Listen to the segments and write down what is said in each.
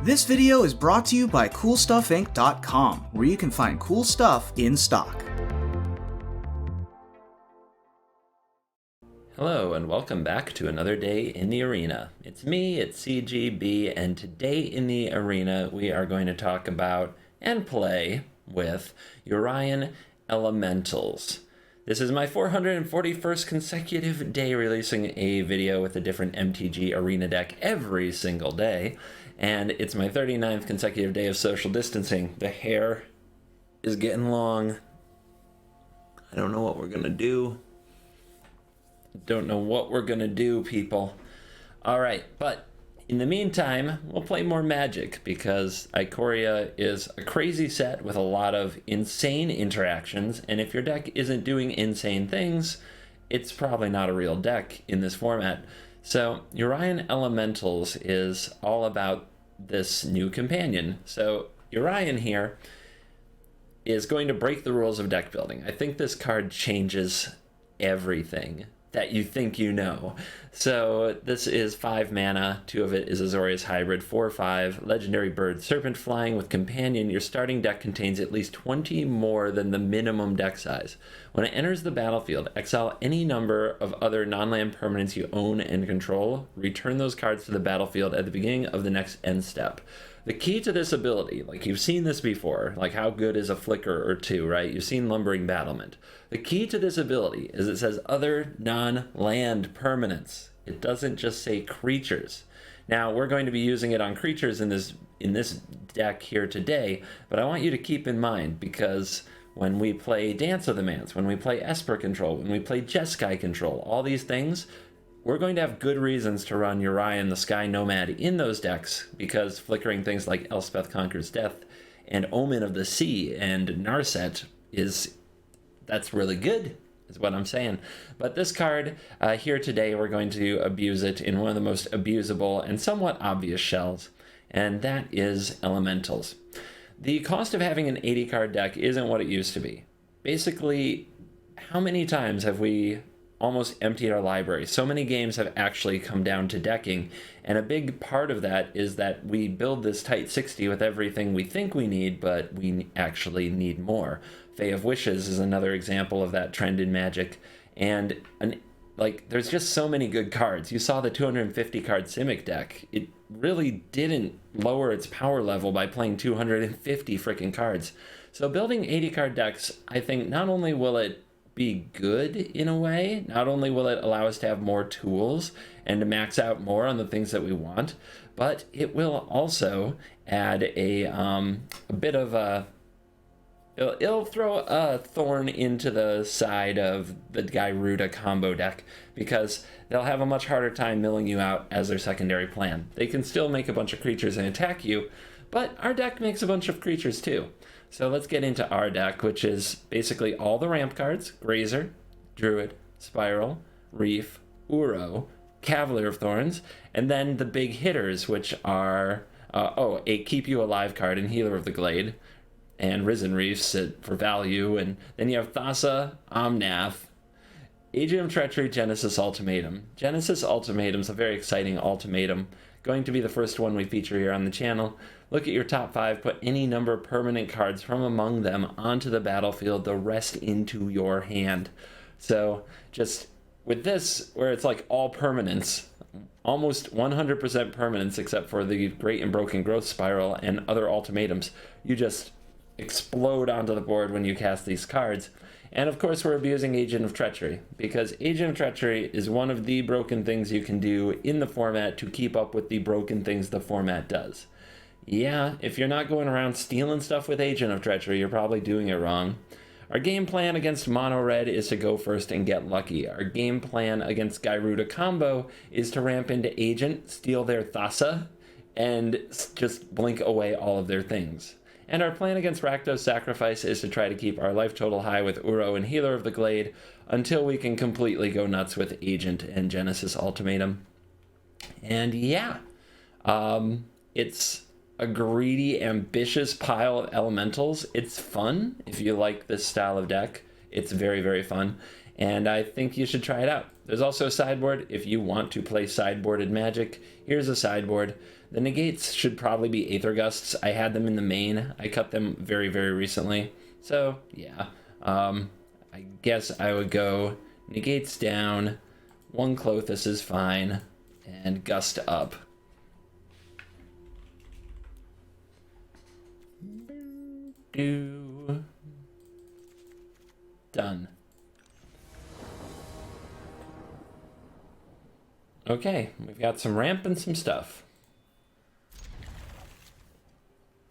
This video is brought to you by CoolStuffInc.com, where you can find cool stuff in stock. Hello and welcome back to another day in the arena. It's me, it's CGB, and today in the arena we are going to talk about and play with YORION Elementals. This is my 441st consecutive day releasing a video with a different MTG Arena deck every single day, and it's my 39th consecutive day of social distancing. The hair is getting long. I don't know what we're gonna do. Don't know what we're gonna do, people. Alright, but in the meantime, we'll play more Magic because Ikoria is a crazy set with a lot of insane interactions, and if your deck isn't doing insane things, it's probably not a real deck in this format. So YORION Elementals is all about this new companion. So YORION here is going to break the rules of deck building. I think this card changes everything that you think you know. So this is 5 mana, 2 of it is Azorius Hybrid, 4/5, Legendary Bird, Serpent Flying with Companion. Your starting deck contains at least 20 more than the minimum deck size. When it enters the battlefield, exile any number of other non-land permanents you own and control. Return those cards to the battlefield at the beginning of the next end step. The key to this ability, like you've seen this before, like how good is a flicker or two, right? You've seen Lumbering Battlement. The key to this ability is it says other non-land permanents. It doesn't just say creatures. Now, we're going to be using it on creatures in this deck here today, but I want you to keep in mind, because when we play Dance of the Mance, when we play Esper Control, when we play Jeskai Control, all these things, we're going to have good reasons to run YORION the Sky Nomad in those decks, because flickering things like Elspeth Conquers Death and Omen of the Sea and Narset that's really good, is what I'm saying. But this card here today, we're going to abuse it in one of the most abusable and somewhat obvious shells, and that is Elementals. The cost of having an 80 card deck isn't what it used to be. Basically, how many times have we almost emptied our library? So many games have actually come down to decking, and a big part of that is that we build this tight 60 with everything we think we need, but we actually need more. Fae of Wishes is another example of that trend in Magic, and there's just so many good cards. You saw the 250 card Simic deck. It really didn't lower its power level by playing 250 freaking cards. So building 80 card decks, I think not only will it be good in a way, not only will it allow us to have more tools and to max out more on the things that we want, but it will also add a bit of a it'll throw a thorn into the side of the Gyruda combo deck, because they'll have a much harder time milling you out as their secondary plan. They can still make a bunch of creatures and attack you, but our deck makes a bunch of creatures too. So let's get into our deck, which is basically all the ramp cards: Grazer, Druid, Spiral, Reef, Uro, Cavalier of Thorns, and then the big hitters, which are a Keep You Alive card and Healer of the Glade, and Risen Reefs for value, and then you have Thassa, Omnath, Agent of Treachery, Genesis Ultimatum. Genesis Ultimatum is a very exciting ultimatum, going to be the first one we feature here on the channel. Look at your top 5, put any number of permanent cards from among them onto the battlefield, the rest into your hand. So just with this, where it's like all permanents, almost 100% permanents except for the Great and Broken Growth Spiral and other ultimatums, you just explode onto the board when you cast these cards. And of course, we're abusing Agent of Treachery, because Agent of Treachery is one of the broken things you can do in the format to keep up with the broken things the format does. Yeah, if you're not going around stealing stuff with Agent of Treachery, you're probably doing it wrong. Our game plan against Mono Red is to go first and get lucky. Our game plan against Gyruda combo is to ramp into Agent, steal their Thassa, and just blink away all of their things. And our plan against Rakdos Sacrifice is to try to keep our life total high with Uro and Healer of the Glade until we can completely go nuts with Agent and Genesis Ultimatum. And yeah, it's a greedy, ambitious pile of elementals. It's fun if you like this style of deck. It's very, very fun, and I think you should try it out. There's also a sideboard if you want to play sideboarded Magic. Here's a sideboard. The negates should probably be Aether Gusts. I had them in the main. I cut them very, very recently. So, yeah. I guess I would go negates down, 1 Clothis is fine, and Gust up. Done. Okay, we've got some ramp and some stuff.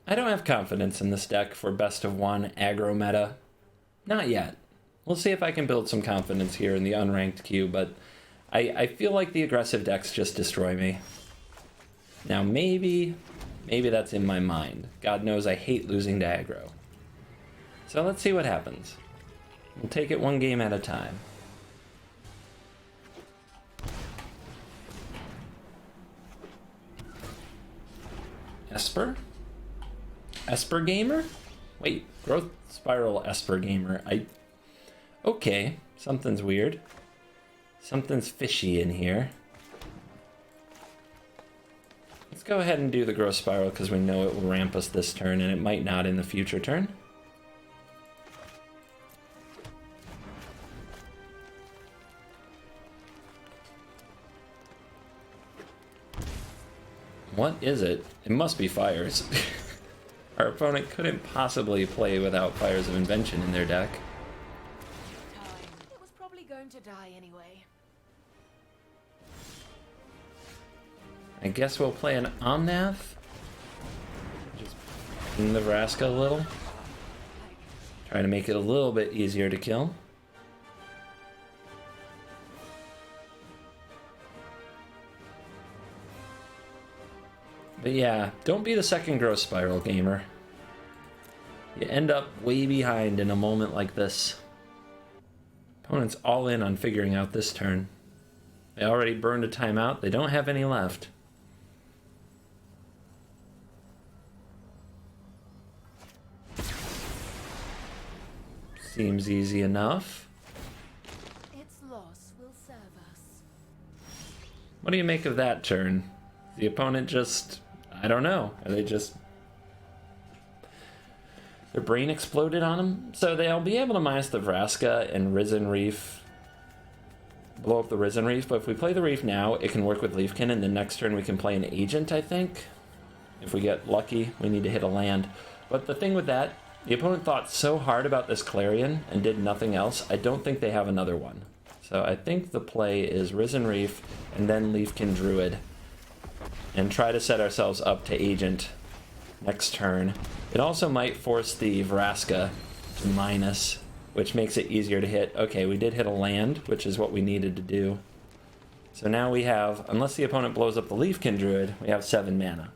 I don't have confidence in this deck for best of 1 aggro meta. Not yet. We'll see if I can build some confidence here in the unranked queue, but I feel like the aggressive decks just destroy me. Now maybe that's in my mind. God knows I hate losing to aggro. So let's see what happens. We'll take it 1 game at a time. Esper? Esper Gamer? Wait, Growth Spiral Esper Gamer. Okay, something's weird. Something's fishy in here. Let's go ahead and do the Growth Spiral because we know it will ramp us this turn and it might not in the future turn. What is it? It must be Fires. Our opponent couldn't possibly play without Fires of Invention in their deck. It was probably going to die anyway. I guess we'll play an Omnath. Just ping the Vraska a little. Try to make it a little bit easier to kill. But yeah, don't be the second Growth Spiral gamer. You end up way behind in a moment like this. Opponent's all in on figuring out this turn. They already burned a timeout. They don't have any left. Seems easy enough. Its loss will serve us. What do you make of that turn? The opponent just... I don't know. Are they just... Their brain exploded on them? So they'll be able to minus the Vraska and Risen Reef. Blow up the Risen Reef, but if we play the Reef now, it can work with Leafkin, and then next turn we can play an Agent, I think. If we get lucky, we need to hit a land. But the thing with that, the opponent thought so hard about this Clarion and did nothing else, I don't think they have another one. So I think the play is Risen Reef and then Leafkin Druid. And try to set ourselves up to Agent next turn. It also might force the Vraska to minus, which makes it easier to hit. Okay, we did hit a land, which is what we needed to do. So now we have, unless the opponent blows up the Leafkin Druid, we have 7 mana.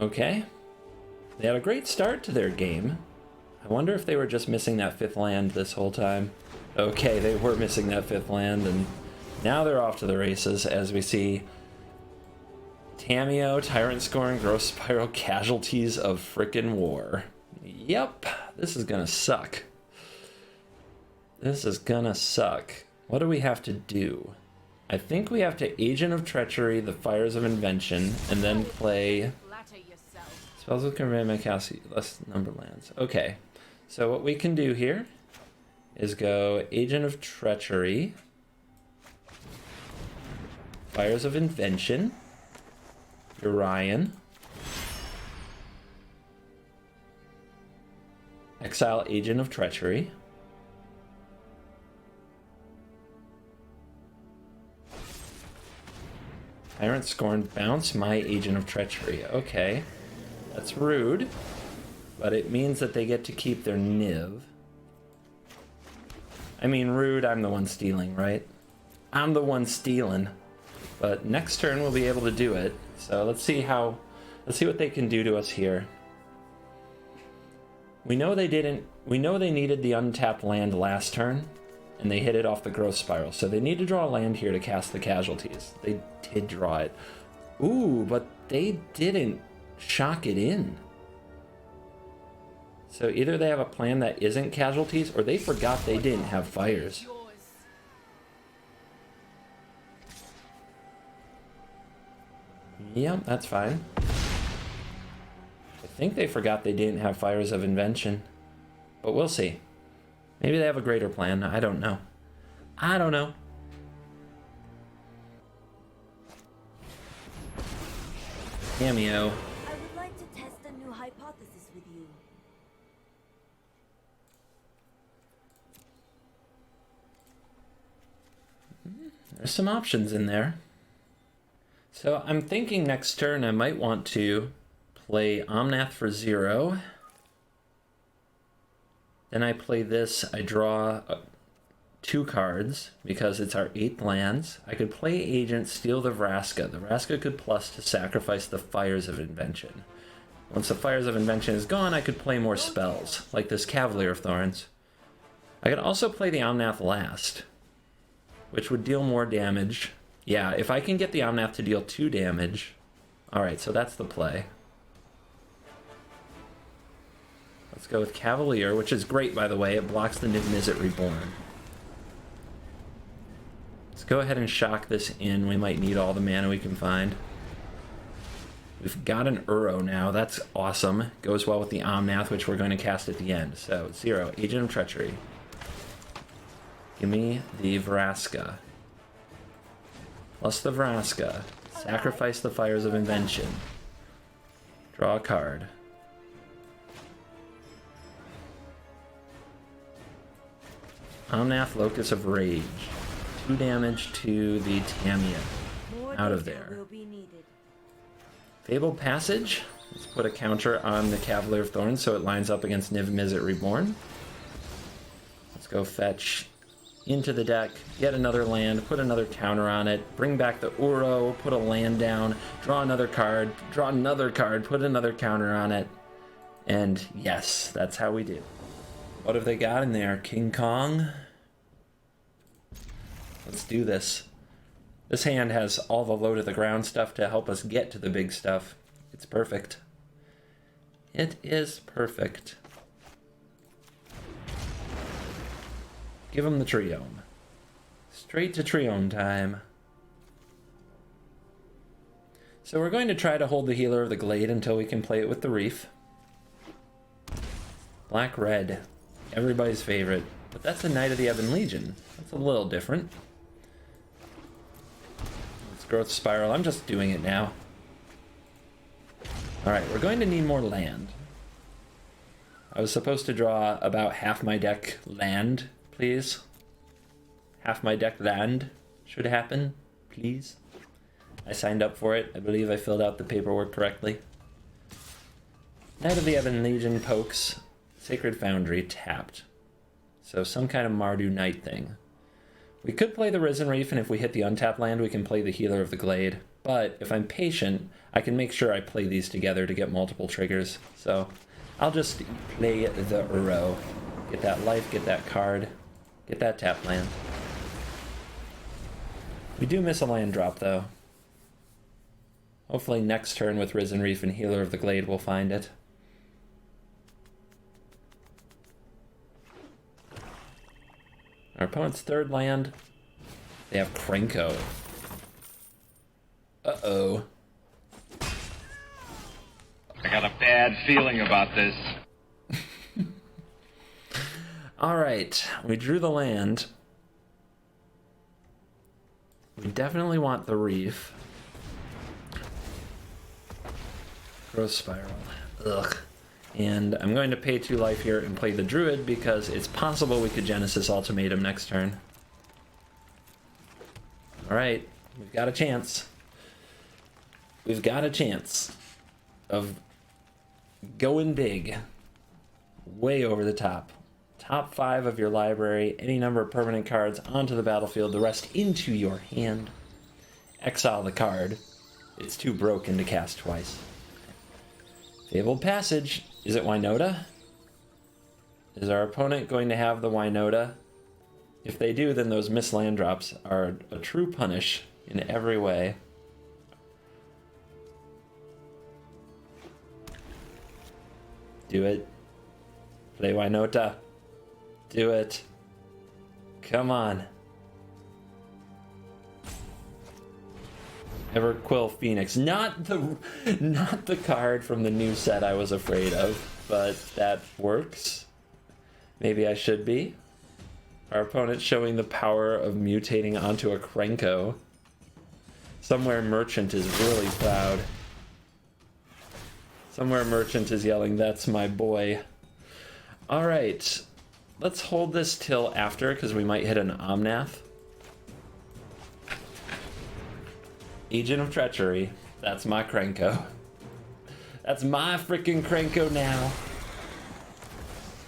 Okay. They had a great start to their game. I wonder if they were just missing that 5th land this whole time. Okay, they were missing that 5th land, and now they're off to the races as we see Tamiyo, Tyrant Scorn, Growth Spiral, Casualties of Frickin' War. Yep, this is gonna suck. This is gonna suck. What do we have to do? I think we have to Agent of Treachery, the Fires of Invention, and then play spells with convey my cast less number lands. Okay, so what we can do here is go Agent of Treachery, Fires of Invention, YORION, exile Agent of Treachery, Tyrant Scorn, bounce my Agent of Treachery. Okay, that's rude, but it means that they get to keep their Niv. I mean, rude, I'm the one stealing, right? I'm the one stealing. But next turn we'll be able to do it. So let's see what they can do to us here. We know they needed the untapped land last turn, and they hit it off the Growth Spiral. So they need to draw a land here to cast the Casualties. They did draw it. Ooh, but they didn't shock it in. So either they have a plan that isn't Casualties, or they forgot they didn't have Fires. Yep, that's fine. I think they forgot they didn't have Fires of Invention. But we'll see. Maybe they have a greater plan. I don't know. I don't know. Cameo. I would like to test a new hypothesis with you. There's some options in there. So I'm thinking next turn I might want to play Omnath for 0. Then I play this. I draw 2 cards because it's our 8th lands. I could play Agent, steal the Vraska. The Vraska could plus to sacrifice the Fires of Invention. Once the Fires of Invention is gone, I could play more spells, like this Cavalier of Thorns. I could also play the Omnath last, which would deal more damage. Yeah, if I can get the Omnath to deal 2 damage... Alright, so that's the play. Let's go with Cavalier, which is great, by the way. It blocks the Niv-Mizzet Reborn. Let's go ahead and shock this in. We might need all the mana we can find. We've got an Uro now. That's awesome. Goes well with the Omnath, which we're going to cast at the end. So, 0. Agent of Treachery. Give me the Vraska. Plus the Vraska. Sacrifice the Fires of Invention. Draw a card. Omnath, Locus of Rage. 2 damage to the Tamiya. Out of there. Fabled Passage. Let's put a counter on the Cavalier of Thorns so it lines up against Niv-Mizzet Reborn. Let's go fetch into the deck, get another land, put another counter on it, bring back the Uro, put a land down, draw another card, put another counter on it. And yes, that's how we do. What have they got in there? King Kong? Let's do this. This hand has all the low to the ground stuff to help us get to the big stuff. It's perfect. It is perfect. Give him the Triome. Straight to Triome time. So we're going to try to hold the Healer of the Glade until we can play it with the Reef. Black-red. Everybody's favorite. But that's a Knight of the Ebon Legion. That's a little different. Let's Growth Spiral. I'm just doing it now. Alright, we're going to need more land. I was supposed to draw about half my deck land, please. Half my deck land should happen, please. I signed up for it. I believe I filled out the paperwork correctly. Knight of the Ebon Legion pokes. Sacred Foundry tapped. So some kind of Mardu Knight thing. We could play the Risen Reef, and if we hit the untapped land, we can play the Healer of the Glade. But if I'm patient, I can make sure I play these together to get multiple triggers. So I'll just play the Uro. Get that life, get that card, get that tap land. We do miss a land drop, though. Hopefully next turn with Risen Reef and Healer of the Glade we'll find it. Our opponent's third land, they have Krenko. Uh-oh. I got a bad feeling about this. Alright, we drew the land. We definitely want the Reef. Growth Spiral. Ugh. And I'm going to pay 2 life here and play the Druid because it's possible we could Genesis Ultimatum next turn. Alright, we've got a chance. We've got a chance of going big. Way over the top. Top 5 of your library, any number of permanent cards onto the battlefield, the rest into your hand. Exile the card. It's too broken to cast twice. Fabled Passage. Is it Wynota? Is our opponent going to have the Wynota? If they do, then those missed land drops are a true punish in every way. Do it. Play Wynota. Do it. Come on. Everquill Phoenix. Not the card from the new set I was afraid of, but that works. Maybe I should be. Our opponent showing the power of mutating onto a Krenko. Somewhere Merchant is really proud. Somewhere Merchant is yelling, "That's my boy." Alright. Let's hold this till after, because we might hit an Omnath. Agent of Treachery. That's my Krenko. That's my freaking Krenko now.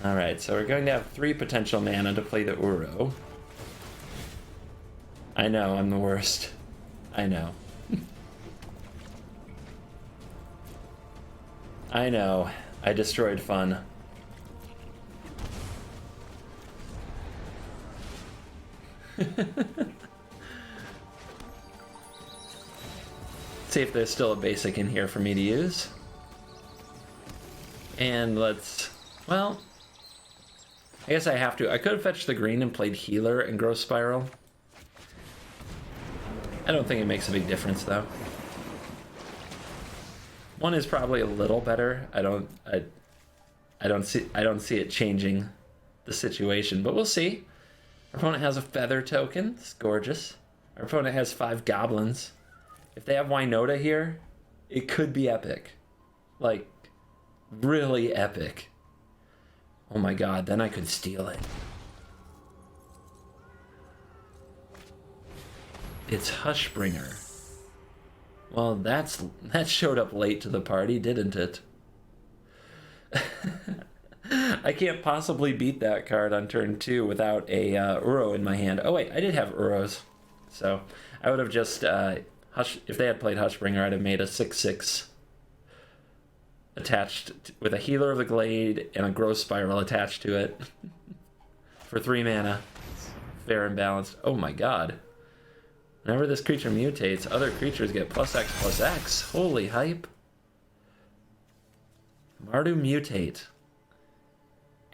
Alright, so we're going to have 3 potential mana to play the Uro. I know, I'm the worst. I know. I know. I destroyed fun. See if there's still a basic in here for me to use. And let's... Well... I guess I have to. I could have fetched the green and played Healer and Growth Spiral. I don't think it makes a big difference, though. One is probably a little better. I don't see it changing the situation, but we'll see. Our opponent has a Feather token. It's gorgeous. Our opponent has 5 Goblins. If they have Wynota here, it could be epic. Like, really epic. Oh my god, then I could steal it. It's Hushbringer. Well, that showed up late to the party, didn't it? I can't possibly beat that card on turn 2 without a Uro in my hand. Oh wait, I did have Uros. So I would have just, if they had played Hushbringer, I'd have made a 6/6 attached with a Healer of the Glade and a Growth Spiral attached to it for 3 mana. Fair and balanced. Oh my god. Whenever this creature mutates, other creatures get +X/+X. Holy hype. Mardu Mutate.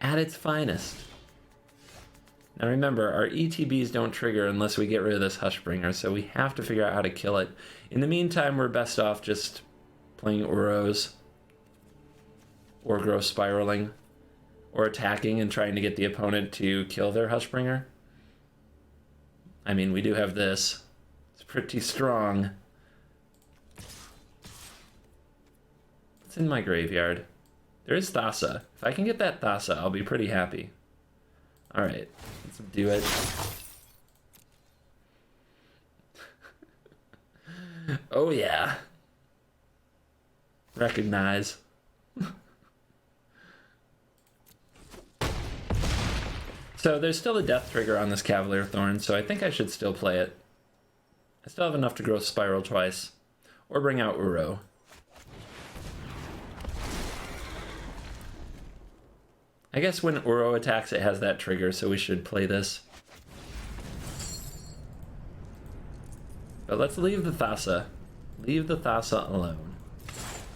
At its finest. Now remember, our ETBs don't trigger unless we get rid of this Hushbringer, so we have to figure out how to kill it. In the meantime, we're best off just playing Uros. Or Growth Spiraling. Or attacking and trying to get the opponent to kill their Hushbringer. I mean, we do have this. It's pretty strong. It's in my graveyard. There is Thassa. If I can get that Thassa, I'll be pretty happy. Alright, let's do it. Oh yeah. Recognize. So there's still a death trigger on this Cavalier Thorn, so I think I should still play it. I still have enough to Growth Spiral twice. Or bring out Uro. I guess when Uro attacks, it has that trigger, so we should play this. But let's leave the Thassa. Leave the Thassa alone.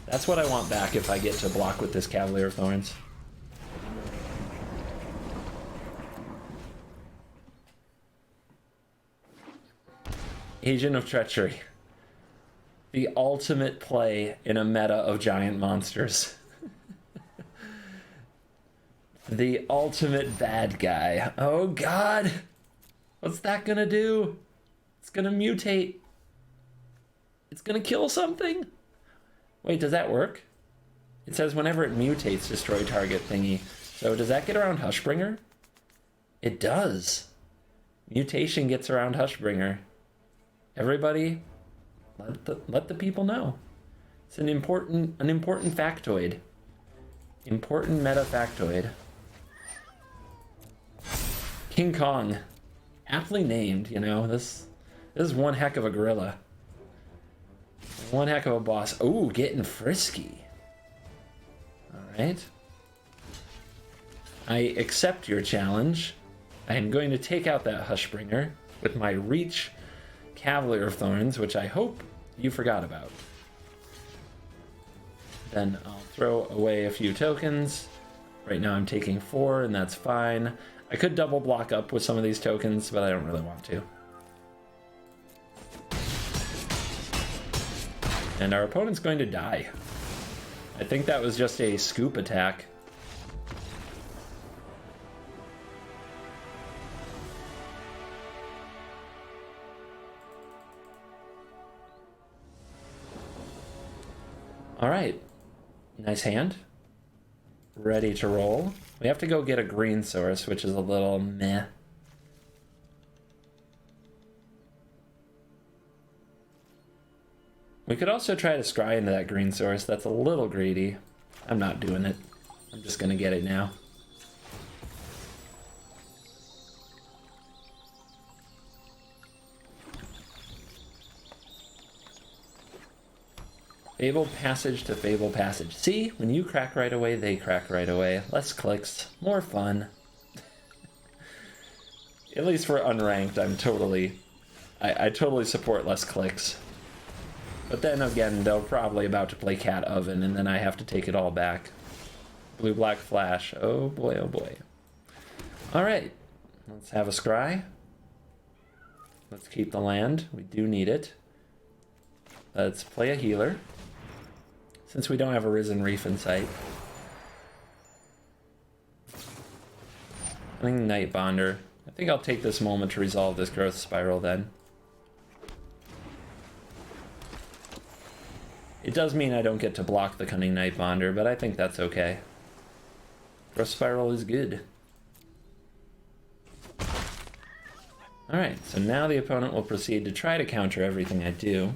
That's what I want back if I get to block with this Cavalier of Thorns. Agent of Treachery. The ultimate play in a meta of giant monsters. The ultimate bad guy. Oh god! What's that gonna do? It's gonna mutate. It's gonna kill something? Wait, does that work? It says whenever it mutates, destroy target thingy. So does that get around Hushbringer? It does. Mutation gets around Hushbringer. Everybody, let the people know. It's an important factoid. Important meta factoid. King Kong. Aptly named, you know. This is one heck of a gorilla. One heck of a boss. Ooh, getting frisky. Alright. I accept your challenge. I am going to take out that Hushbringer with my Reach Cavalier of Thorns, which I hope you forgot about. Then I'll throw away a few tokens. Right now I'm taking 4, and that's fine. I could double block up with some of these tokens, but I don't really want to. And our opponent's going to die. I think that was just a scoop attack. Alright. Nice hand. Ready to roll. We have to go get a green source, which is a little meh. We could also try to scry into that green source. That's a little greedy. I'm not doing it. I'm just gonna get it now. Fable Passage to Fable Passage. See? When you crack right away, they crack right away. Less clicks. More fun. At least for unranked, I totally support less clicks. But then again, they're probably about to play Cat Oven, and then I have to take it all back. Blue-black flash. Oh boy, oh boy. Alright. Let's have a scry. Let's keep the land. We do need it. Let's play a healer. Since we don't have a Risen Reef in sight. I think Night Bonder. I think I'll take this moment to resolve this growth spiral then. It does mean I don't get to block the Cunning Night Bonder, but I think that's okay. Growth spiral is good. Alright, so now the opponent will proceed to try to counter everything I do.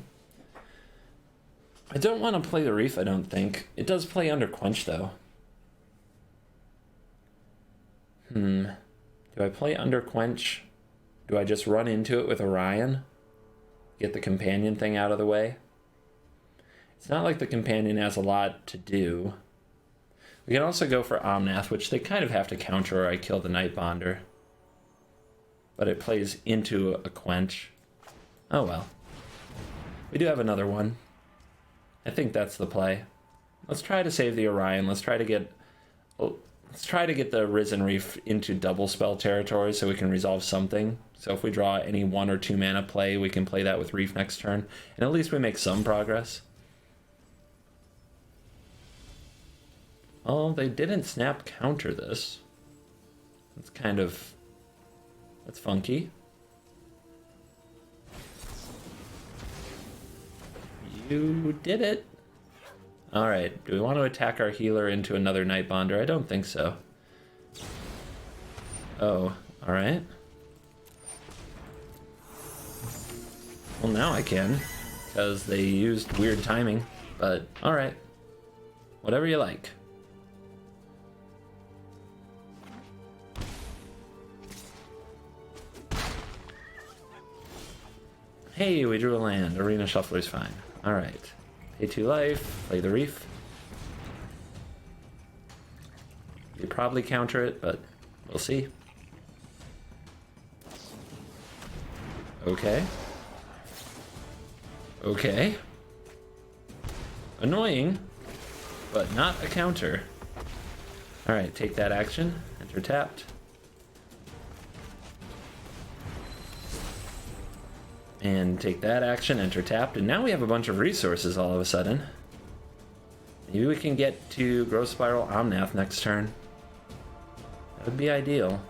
I don't want to play the Reef, I don't think. It does play under Quench, though. Do I play under Quench? Do I just run into it with Orion? Get the companion thing out of the way? It's not like the companion has a lot to do. We can also go for Omnath, which they kind of have to counter or I kill the Night Bonder. But it plays into a Quench. Oh well. We do have another one. I think that's the play. Let's try to save the Orion. Let's try to get the Risen Reef into double spell territory so we can resolve something. So if we draw any 1 or 2 mana play, we can play that with Reef next turn. And at least we make some progress. Oh, they didn't snap counter this. That's funky. You did it. Alright, do we want to attack our healer into another Night Bonder? I don't think so. Oh, alright. Well, now I can, because they used weird timing, but alright. Whatever you like. Hey, we drew a land. Arena Shuffler's fine. Alright. Pay 2 life, play the Reef. You probably counter it, but we'll see. Okay. Okay. Annoying, but not a counter. Alright, take that action. Enter tapped. And take that action, enter tapped, and now we have a bunch of resources all of a sudden. Maybe we can get to Growth Spiral Omnath next turn. That would be ideal.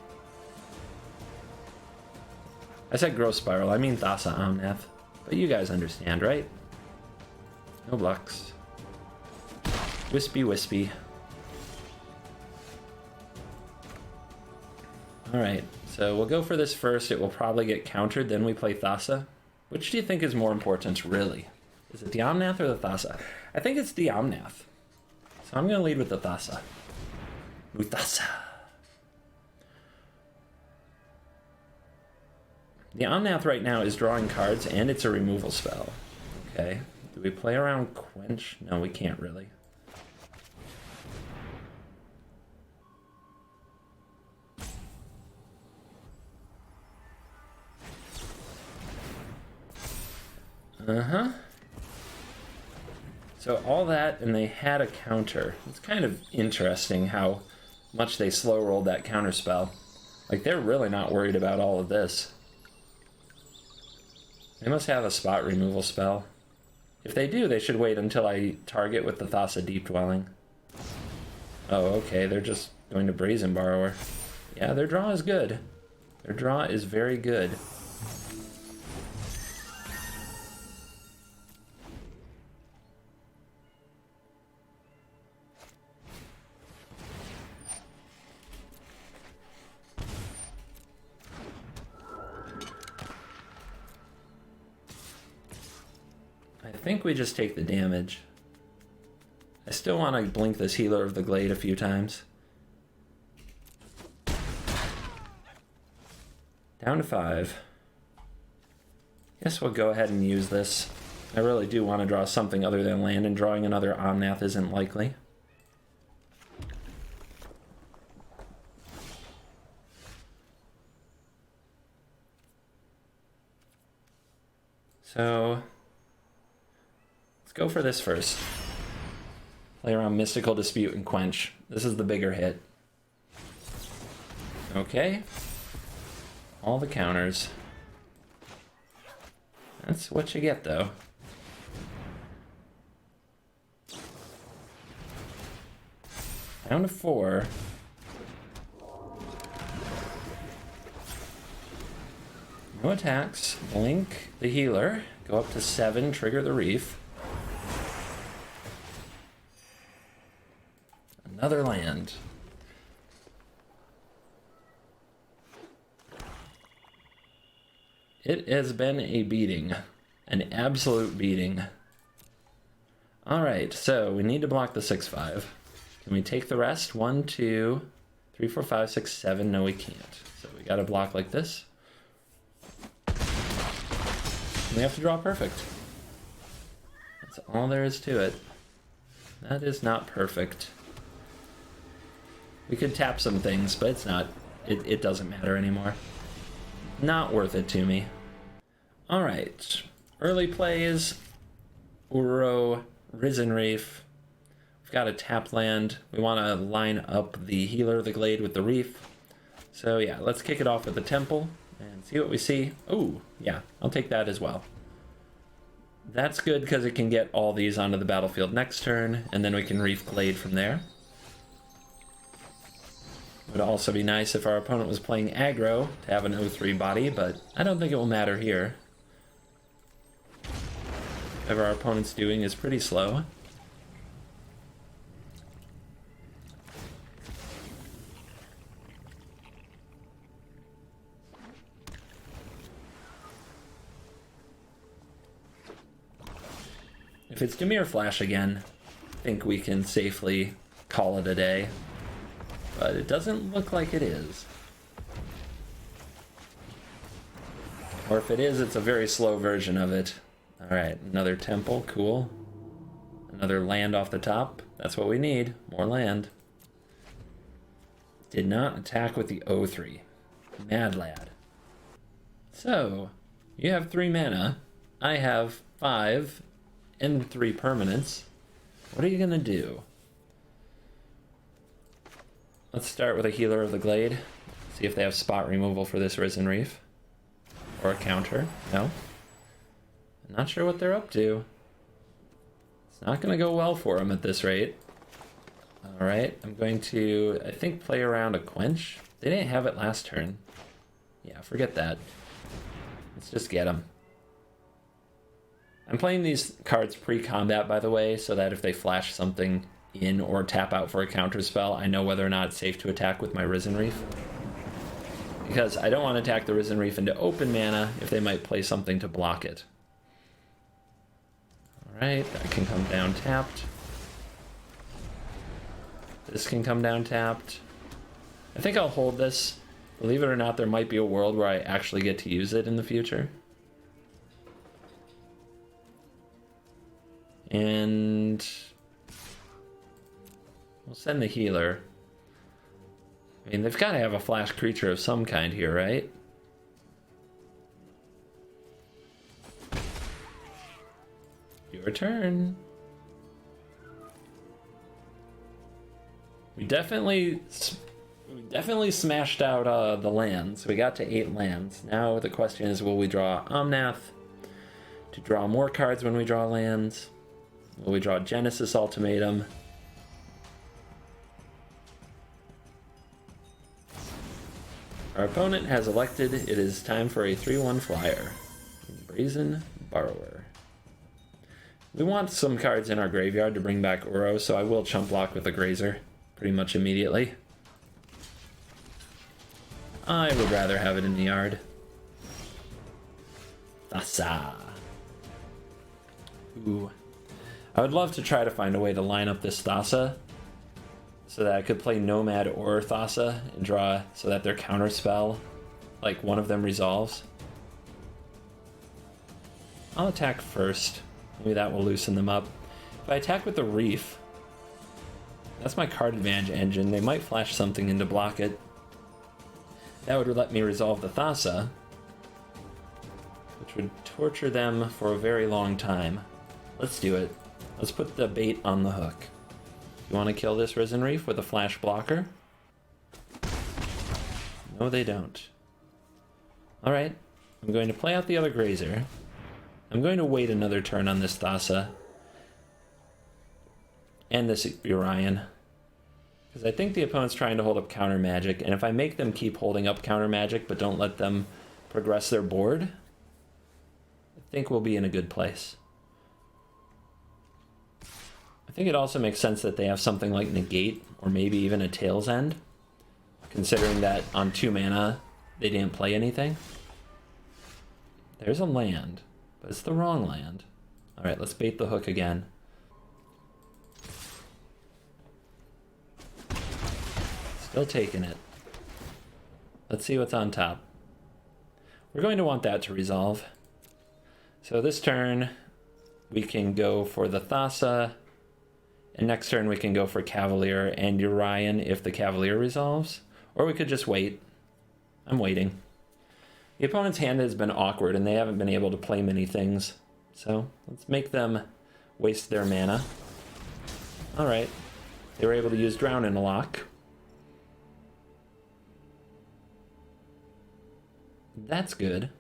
I said Growth Spiral, I mean Thassa Omnath. But you guys understand, right? No blocks. Wispy wispy. Alright, so we'll go for this first. It will probably get countered, then we play Thassa. Which do you think is more important, really? Is it the Omnath or the Thassa? I think it's the Omnath. So I'm going to lead with the Thassa. Thassa. The Omnath right now is drawing cards, and it's a removal spell. Okay. Do we play around Quench? No, we can't really. Uh-huh. So all that, and they had a counter. It's kind of interesting how much they slow rolled that counter spell. Like, they're really not worried about all of this. They must have a spot removal spell. If they do, they should wait until I target with the Thassa Deep Dwelling. Oh, okay, they're just going to Brazen Borrower. Yeah, their draw is good. Their draw is very good. I think we just take the damage. I still want to blink this Healer of the Glade a few times. Down to 5. Guess we'll go ahead and use this. I really do want to draw something other than land, and drawing another Omnath isn't likely. So let's go for this first. Play around Mystical Dispute and Quench. This is the bigger hit. Okay. All the counters. That's what you get, though. Down to 4. No attacks. Blink the Healer. Go up to 7. Trigger the Reef. Another land. It has been a beating. An absolute beating. Alright, so we need to block the 6/5. Can we take the rest? 1, 2, 3, 4, 5, 6, 7. No, we can't. So we gotta block like this. We have to draw perfect. That's all there is to it. That is not perfect. We could tap some things, but it's not. It doesn't matter anymore. Not worth it to me. Alright. Early plays. Uro, Risen Reef. We've got a tap land. We want to line up the Healer of the Glade with the Reef. So yeah, let's kick it off with the Temple and see what we see. Oh, yeah, I'll take that as well. That's good because it can get all these onto the battlefield next turn, and then we can Reef Glade from there. Would also be nice if our opponent was playing aggro to have an 0-3 body, but I don't think it will matter here. Whatever our opponent's doing is pretty slow. If it's Dimir Flash again, I think we can safely call it a day. But it doesn't look like it is. Or if it is, it's a very slow version of it. Alright, another temple, cool. Another land off the top. That's what we need, more land. Did not attack with the 0-3. Mad lad. So, you have 3 mana. I have 5 and 3 permanents. What are you gonna do? Let's start with a Healer of the Glade. See if they have spot removal for this Risen Reef. Or a counter. No. I'm not sure what they're up to. It's not going to go well for them at this rate. Alright, I'm going to, I think, play around a Quench. They didn't have it last turn. Yeah, forget that. Let's just get them. I'm playing these cards pre-combat, by the way, so that if they flash something in or tap out for a counter spell, I know whether or not it's safe to attack with my Risen Reef. Because I don't want to attack the Risen Reef into open mana if they might play something to block it. Alright, that can come down tapped. This can come down tapped. I think I'll hold this. Believe it or not, there might be a world where I actually get to use it in the future. And we'll send the Healer. I mean, they've got to have a flash creature of some kind here, right? Your turn. We definitely smashed out the lands. We got to 8 lands. Now the question is, will we draw Omnath? to draw more cards when we draw lands? Will we draw Genesis Ultimatum? Our opponent has elected it is time for a 3/1 flyer. Brazen Borrower. We want some cards in our graveyard to bring back Uro, so I will chump block with a Grazer pretty much immediately. I would rather have it in the yard. Thassa. Ooh. I would love to try to find a way to line up this Thassa so that I could play Nomad or Thassa and draw so that their counter spell, like one of them resolves. I'll attack first. Maybe that will loosen them up. If I attack with the Reef, that's my card advantage engine. They might flash something in to block it. That would let me resolve the Thassa, which would torture them for a very long time. Let's do it. Let's put the bait on the hook. You want to kill this Risen Reef with a flash blocker? No, they don't. Alright, I'm going to play out the other Grazer. I'm going to wait another turn on this Thassa and this Orion, because I think the opponent's trying to hold up counter magic, and if I make them keep holding up counter magic but don't let them progress their board, I think we'll be in a good place. I think it also makes sense that they have something like Negate, or maybe even a Tail's End, considering that on 2 mana they didn't play anything. There's a land, but it's the wrong land. Alright, let's bait the hook again. Still taking it. Let's see what's on top. We're going to want that to resolve. So this turn we can go for the Thassa, and next turn we can go for Cavalier and Orion if the Cavalier resolves. Or we could just wait. I'm waiting. The opponent's hand has been awkward and they haven't been able to play many things. So let's make them waste their mana. Alright. They were able to use Drown in a lock. That's good.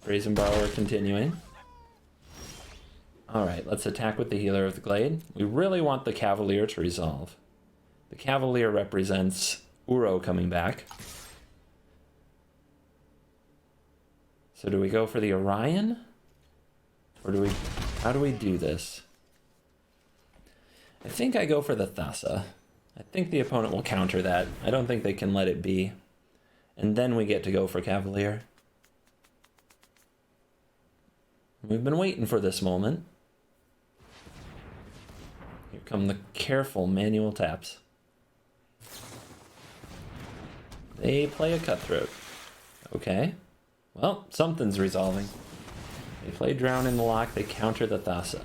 Brazen Borrower continuing. Alright, let's attack with the Healer of the Glade. We really want the Cavalier to resolve. The Cavalier represents Uro coming back. So do we go for the Orion? Or do we... how do we do this? I think I go for the Thassa. I think the opponent will counter that. I don't think they can let it be. And then we get to go for Cavalier. We've been waiting for this moment. Here come the careful manual taps. They play a Cutthroat. Okay. Well, something's resolving. They play Drown in the lock, they counter the Thassa.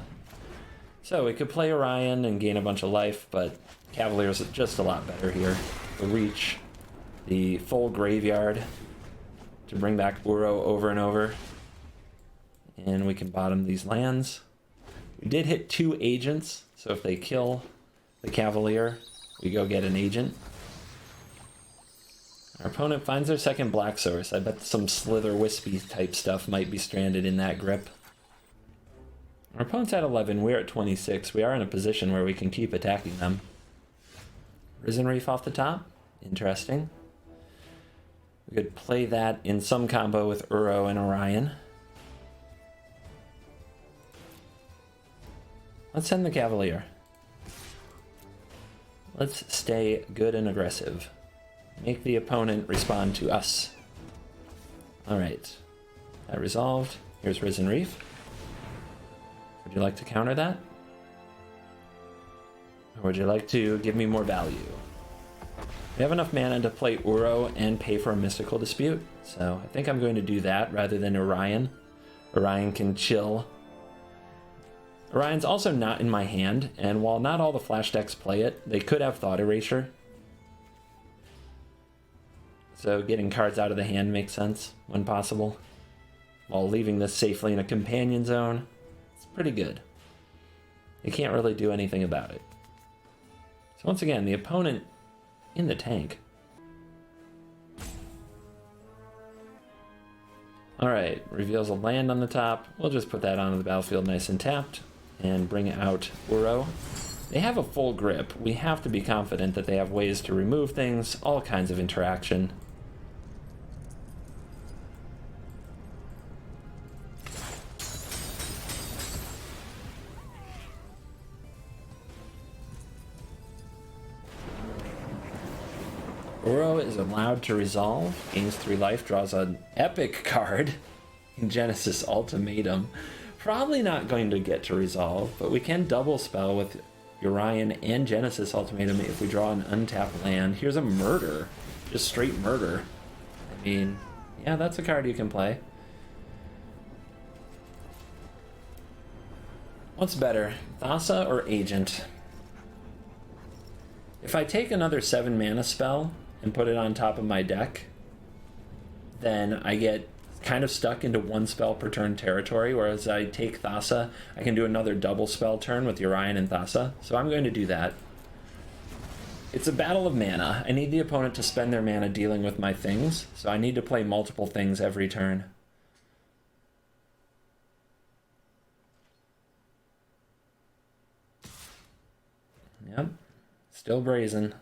So we could play Orion and gain a bunch of life, but Cavalier's just a lot better here. The reach, the full graveyard to bring back Uro over and over. And we can bottom these lands. We did hit 2 agents, so if they kill the Cavalier, we go get an agent. Our opponent finds their second black source. I bet some Slither Wispy type stuff might be stranded in that grip. Our opponent's at 11, we're at 26. We are in a position where we can keep attacking them. Risen Reef off the top. Interesting. We could play that in some combo with Uro and Orion. Let's send the Cavalier. Let's stay good and aggressive. Make the opponent respond to us. Alright. That resolved. Here's Risen Reef. Would you like to counter that? Or would you like to give me more value? We have enough mana to play Uro and pay for a Mystical Dispute, so I think I'm going to do that rather than Orion. Orion can chill. Orion's also not in my hand, and while not all the Flash decks play it, they could have Thought Erasure. So getting cards out of the hand makes sense when possible, while leaving this safely in a companion zone. It's pretty good. You can't really do anything about it. So once again, the opponent in the tank. Alright, reveals a land on the top. We'll just put that onto the battlefield nice and tapped and bring out Uro. They have a full grip. We have to be confident that they have ways to remove things, all kinds of interaction. Uro is allowed to resolve, gains 3 life, draws an epic card in Genesis Ultimatum. Probably not going to get to resolve, but we can double spell with YORION and Genesis Ultimatum if we draw an untapped land. Here's a murder, just straight murder. I mean, yeah, that's a card you can play. What's better, Thassa or Agent? If I take another 7 mana spell and put it on top of my deck, then I get kind of stuck into 1 spell per turn territory, whereas I take Thassa, I can do another double spell turn with YORION and Thassa, so I'm going to do that. It's a battle of mana. I need the opponent to spend their mana dealing with my things, so I need to play multiple things every turn. Yep, still brazen.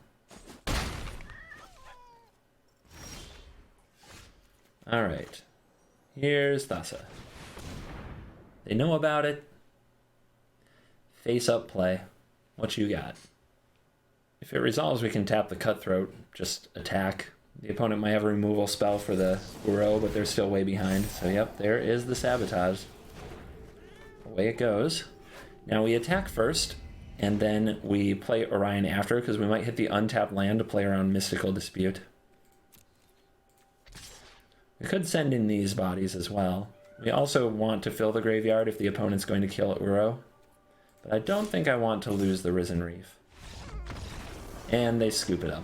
Alright, here's Thassa. They know about it. Face up play. What you got? If it resolves, we can tap the Cutthroat, just attack. The opponent might have a removal spell for the Uro, but they're still way behind. So yep, there is the Sabotage. Away it goes. Now we attack first, and then we play Orion after, because we might hit the untapped land to play around Mystical Dispute. We could send in these bodies as well. We also want to fill the graveyard if the opponent's going to kill Uro. But I don't think I want to lose the Risen Reef. And they scoop it up.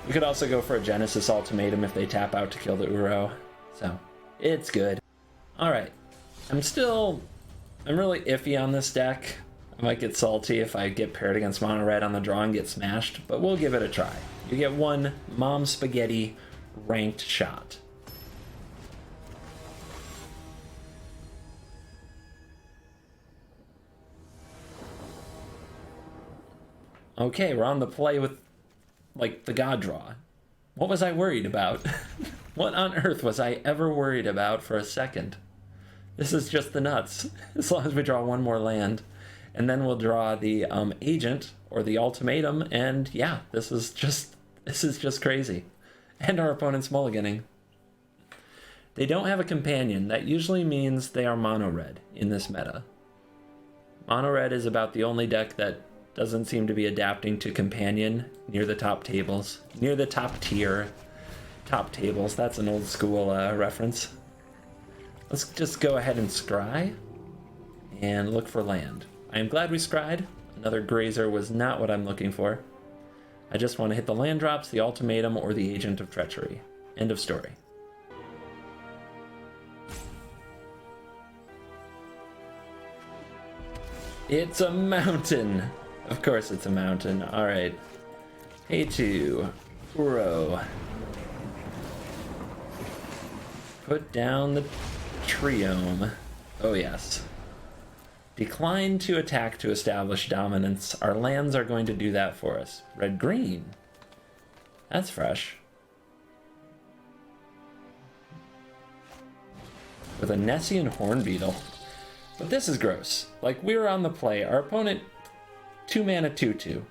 We could also go for a Genesis Ultimatum if they tap out to kill the Uro. So, it's good. Alright. I'm really iffy on this deck. I might get salty if I get paired against Mono Red on the draw and get smashed, but we'll give it a try. You get 1 Mom Spaghetti ranked shot. Okay, we're on the play with, like, the God draw. What was I worried about? What on earth was I ever worried about for a second? This is just the nuts. As long as we draw 1 more land. And then we'll draw the Agent, or the Ultimatum, and yeah, this is just crazy. And our opponent's mulliganing. They don't have a companion. That usually means they are mono red in this meta. Mono red is about the only deck that doesn't seem to be adapting to companion near the top tables. Near the top tier. Top tables, that's an old school reference. Let's just go ahead and scry and look for land. I am glad we scryed. Another grazer was not what I'm looking for. I just want to hit the land drops, the Ultimatum, or the Agent of Treachery. End of story. It's a mountain! Of course it's a mountain. Alright. Pay 2. Uro. Put down the Triome. Oh yes. Decline to attack to establish dominance. Our lands are going to do that for us. Red-green. That's fresh. With a Nessian Hornbeetle. But this is gross. Like, we were on the play. Our opponent, 2 mana 2/2.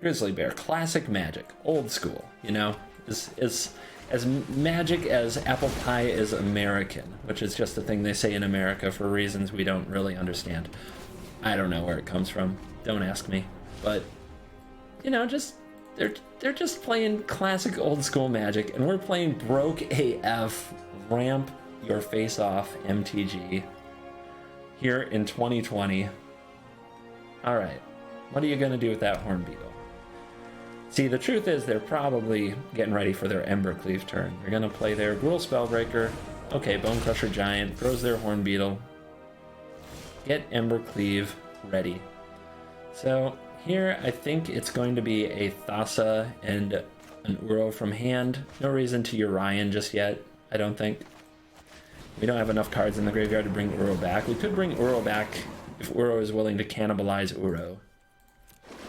Grizzly Bear. Classic Magic. Old school, you know? Is as magic as apple pie is American, which is just a thing they say in America for reasons we don't really understand. I don't know where it comes from. Don't ask me. But, you know, they're just playing classic old school Magic, and we're playing broke AF ramp your face off MTG here in 2020. All right, what are you gonna do with that Hornbeetle? See, the truth is they're probably getting ready for their Embercleave turn. They're gonna play their Gruul Spellbreaker. Okay, Bonecrusher Giant throws their Hornbeetle. Get Embercleave ready. So here I think it's going to be a Thassa and an Uro from hand. No reason to YORION just yet, I don't think. We don't have enough cards in the graveyard to bring Uro back. We could bring Uro back if Uro is willing to cannibalize Uro.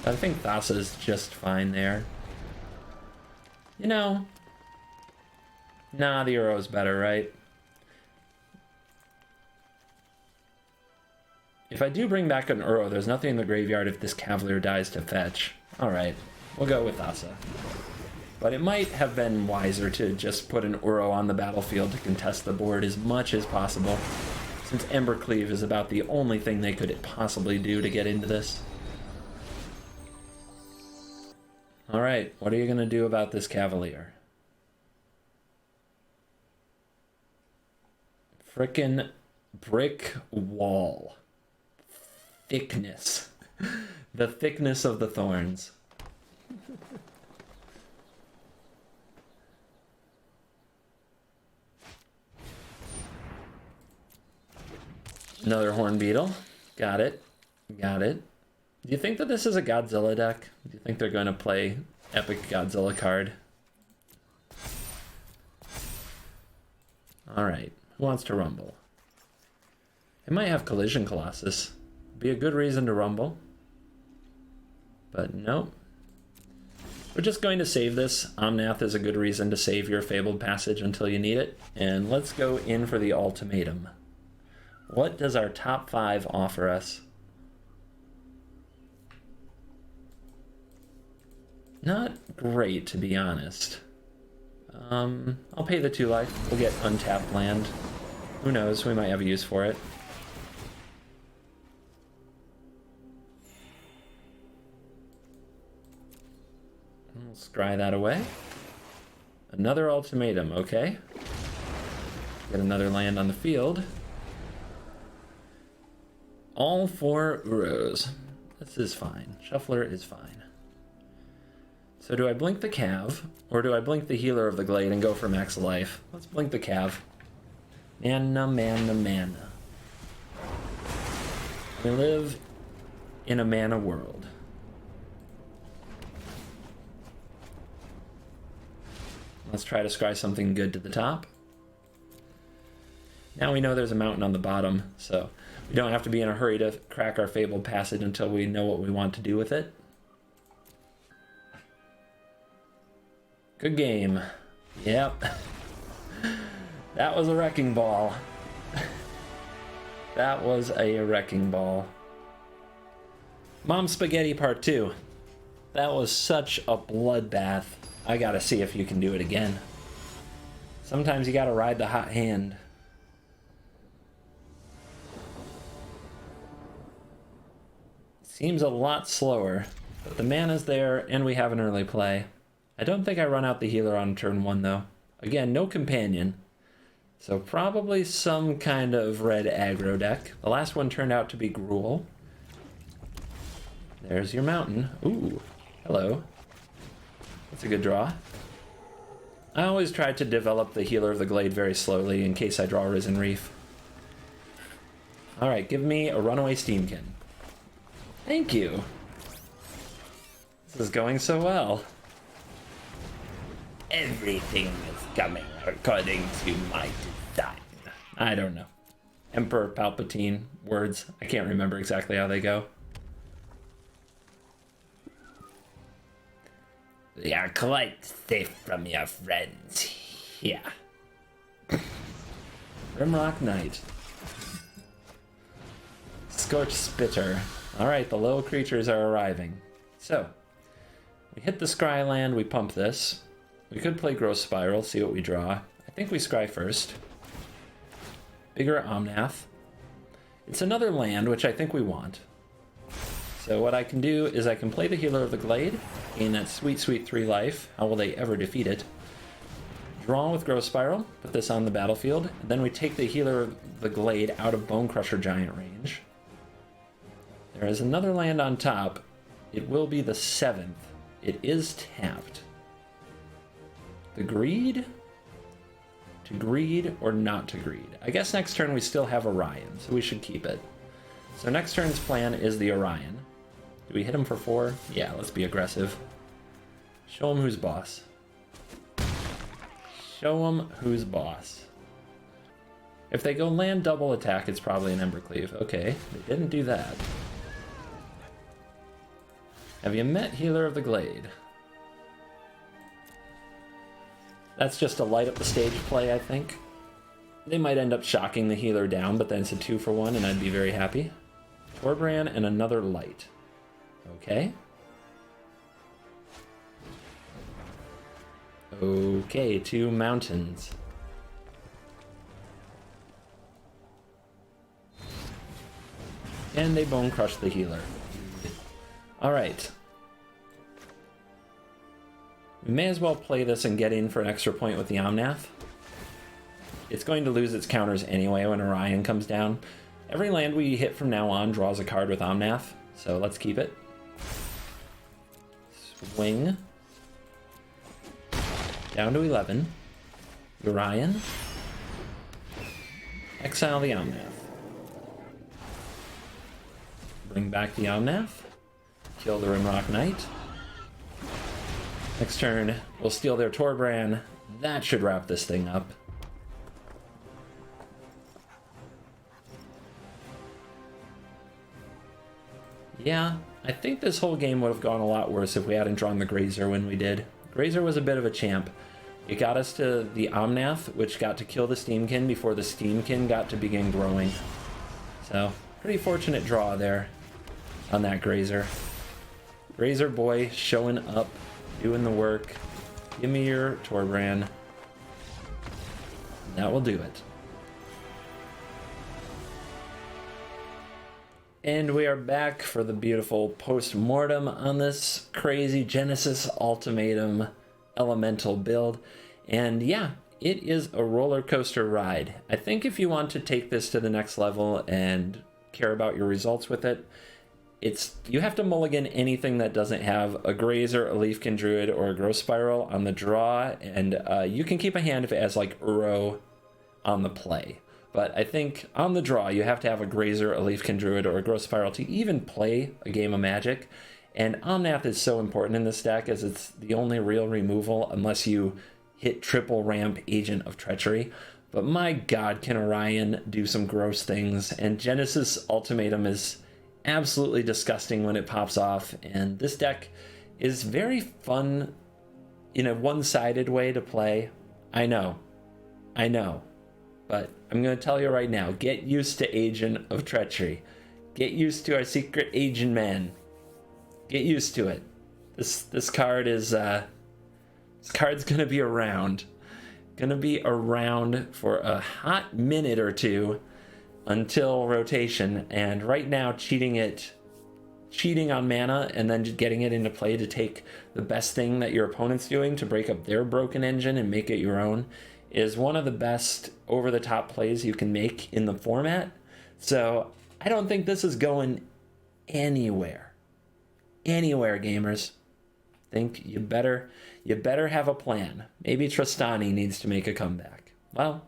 But I think Thassa is just fine there. You know, nah, the Uro's better, right? If I do bring back an Uro, there's nothing in the graveyard if this Cavalier dies to fetch. Alright, we'll go with Thassa. But it might have been wiser to just put an Uro on the battlefield to contest the board as much as possible, since Embercleave is about the only thing they could possibly do to get into this. Alright, what are you going to do about this Cavalier? Frickin' brick wall. Thickness. The thickness of the thorns. Another Horn Beetle. Got it. Got it. Do you think that this is a Godzilla deck? Do you think they're going to play Epic Godzilla card? Alright. Who wants to rumble? They might have Collision Colossus. Be a good reason to rumble. But nope. We're just going to save this. Omnath is a good reason to save your Fabled Passage until you need it. And let's go in for the ultimatum. What does our top 5 offer us? Not great, to be honest. I'll pay the 2 life. We'll get untapped land. Who knows, we might have a use for it. We'll scry that away. Another ultimatum, okay. Get another land on the field. All 4 Uros. This is fine. Shuffler is fine. So do I blink the Cav, or do I blink the Healer of the Glade and go for max life? Let's blink the Cav. Mana, mana, mana. We live in a mana world. Let's try to scry something good to the top. Now we know there's a mountain on the bottom, so we don't have to be in a hurry to crack our Fabled Passage until we know what we want to do with it. Good game. Yep. That was a wrecking ball. That was a wrecking ball. Mom Spaghetti Part 2. That was such a bloodbath. I gotta see if you can do it again. Sometimes you gotta ride the hot hand. Seems a lot slower, but the mana's there and we have an early play. I don't think I run out the healer on turn 1 though. Again, no companion. So probably some kind of red aggro deck. The last one turned out to be Gruul. There's your mountain. Ooh, hello. That's a good draw. I always try to develop the Healer of the Glade very slowly in case I draw Risen Reef. Alright, give me a Runaway Steamkin. Thank you. This is going so well. Everything is coming according to my design. I don't know. Emperor Palpatine words. I can't remember exactly how they go. We are quite safe from your friends here. Rimrock Knight. Scorch Spitter. Alright, the low creatures are arriving. So, we hit the scry land, we pump this. We could play Growth Spiral, see what we draw. I think we scry first. Bigger Omnath. It's another land, which I think we want. So what I can do is I can play the Healer of the Glade, gain that sweet, sweet 3 life. How will they ever defeat it? Draw with Growth Spiral, put this on the battlefield. Then we take the Healer of the Glade out of Bone Crusher Giant range. There is another land on top. It will be the 7th. It is tapped. The Greed? To greed or not to greed? I guess next turn we still have Orion, so we should keep it. So next turn's plan is the Orion. Do we hit him for 4? Yeah, let's be aggressive. Show him who's boss. Show him who's boss. If they go land double attack, it's probably an Embercleave. Okay, they didn't do that. Have you met Healer of the Glade? That's just a light up the stage play, I think. They might end up shocking the healer down, but then it's a 2-for-1, and I'd be very happy. Torbran and another light. Okay. Okay, 2 mountains. And they bone crush the healer. Alright. We may as well play this and get in for an extra point with the Omnath. It's going to lose its counters anyway when Orion comes down. Every land we hit from now on draws a card with Omnath, so let's keep it. Swing. Down to 11. Orion. Exile the Omnath. Bring back the Omnath. Kill the Rimrock Knight. Next turn, we'll steal their Torbran. That should wrap this thing up. Yeah, I think this whole game would have gone a lot worse if we hadn't drawn the Grazer when we did. Grazer was a bit of a champ. It got us to the Omnath, which got to kill the Steamkin before the Steamkin got to begin growing. So, pretty fortunate draw there on that Grazer. Grazer boy showing up, doing the work. Give me your Torbran. That will do it. And we are back for the beautiful post-mortem on this crazy Genesis Ultimatum elemental build. And yeah, it is a roller coaster ride. I think if you want to take this to the next level and care about your results with it, you have to mulligan anything that doesn't have a Grazer, a Leafkin Druid, or a Growth Spiral on the draw, and you can keep a hand if it has like Uro on the play. But I think on the draw, you have to have a Grazer, a Leafkin Druid, or a Growth Spiral to even play a game of Magic. And Omnath is so important in this deck as it's the only real removal unless you hit triple ramp Agent of Treachery. But my god, can Orion do some gross things. And Genesis Ultimatum is absolutely disgusting when it pops off. And this deck is very fun in a one-sided way to play. I know. But I'm going to tell you right now, get used to Agent of Treachery. Get used to our secret agent man. Get used to it. This card is this card's going to be around. Going to be around for a hot minute or two until rotation, and right now cheating on mana and then just getting it into play to take the best thing that your opponent's doing to break up their broken engine and make it your own is one of the best over-the-top plays you can make in the format. So I don't think this is going anywhere. Anywhere, gamers. I think you better have a plan. Maybe Tristani needs to make a comeback. Well,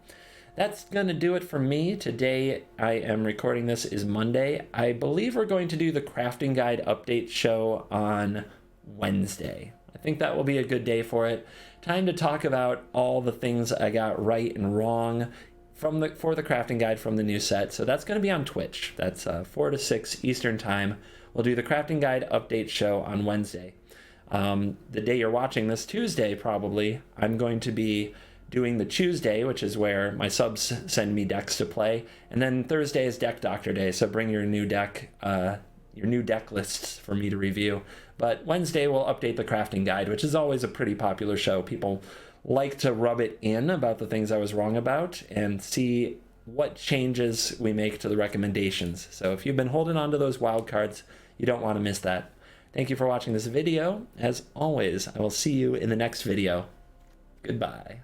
that's going to do it for me. Today I am recording this is Monday. I believe we're going to do the crafting guide update show on Wednesday. I think that will be a good day for it. Time to talk about all the things I got right and wrong for the crafting guide from the new set. So that's going to be on Twitch. That's 4 to 6 Eastern time. We'll do the crafting guide update show on Wednesday. The day you're watching this, Tuesday probably, I'm going to be doing the Tuesday, which is where my subs send me decks to play. And then Thursday is Deck Doctor Day, so bring your new deck lists for me to review. But Wednesday we'll update the crafting guide, which is always a pretty popular show. People like to rub it in about the things I was wrong about and see what changes we make to the recommendations. So if you've been holding on to those wild cards, you don't want to miss that. Thank you for watching this video. As always, I will see you in the next video. Goodbye.